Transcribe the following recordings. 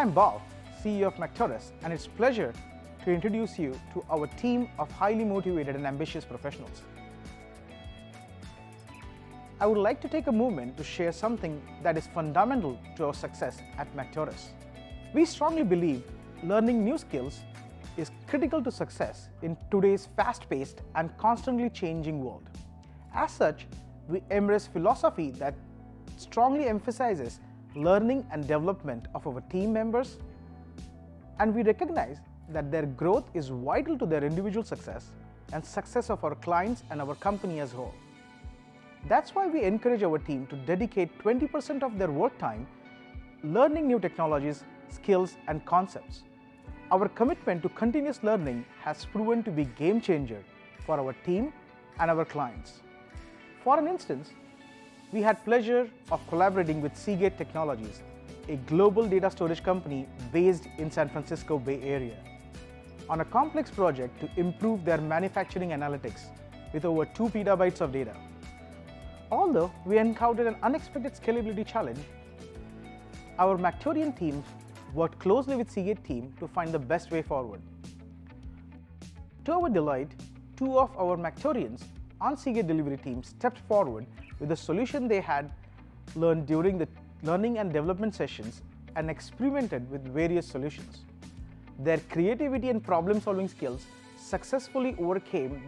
I'm Bal, CEO of Mactores, and it's a pleasure to introduce you to our team of highly motivated and ambitious professionals. I would like to take a moment to share something that is fundamental to our success at Mactores. We strongly believe learning new skills is critical to success in today's fast-paced and constantly changing world. As such, we embrace philosophy that strongly emphasizes learning and development of our team members, and we recognize that their growth is vital to their individual success and success of our clients and our company as a whole. That's why we encourage our team to dedicate 20% of their work time learning new technologies, skills, and concepts. Our commitment to continuous learning has proven to be a game changer for our team and our clients. For an instance, we had pleasure of collaborating with Seagate Technologies, a global data storage company based in San Francisco Bay Area, on a complex project to improve their manufacturing analytics with over 2 petabytes of data. Although we encountered an unexpected scalability challenge, our Mactorian teams worked closely with Seagate team to find the best way forward. To our delight, 2 of our Mactorians on Seagate delivery team stepped forward with a solution they had learned during the learning and development sessions and experimented with various solutions. Their creativity and problem-solving skills successfully overcame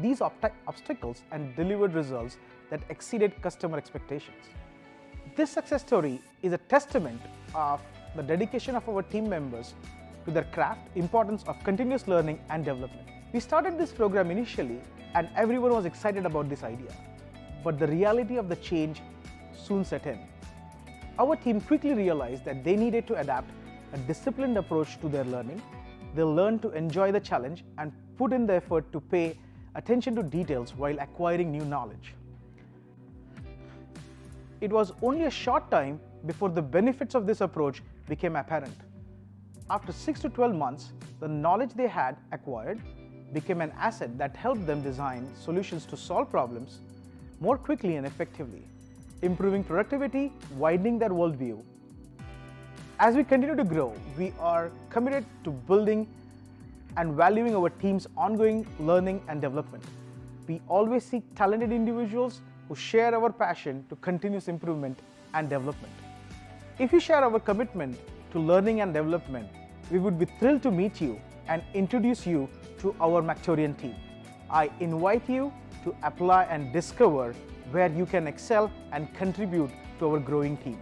these obstacles and delivered results that exceeded customer expectations. This success story is a testament of the dedication of our team members to their craft, importance of continuous learning and development. We started this program initially and everyone was excited about this idea, but the reality of the change soon set in. Our team quickly realized that they needed to adapt a disciplined approach to their learning. They learned to enjoy the challenge and put in the effort to pay attention to details while acquiring new knowledge. It was only a short time before the benefits of this approach became apparent. After 6 to 12 months, the knowledge they had acquired became an asset that helped them design solutions to solve problems more quickly and effectively, improving productivity, widening their worldview. As we continue to grow, we are committed to building and valuing our team's ongoing learning and development. We always seek talented individuals who share our passion to continuous improvement and development. If you share our commitment to learning and development, we would be thrilled to meet you and introduce you to our Mactorian team. I invite you to apply and discover where you can excel and contribute to our growing team.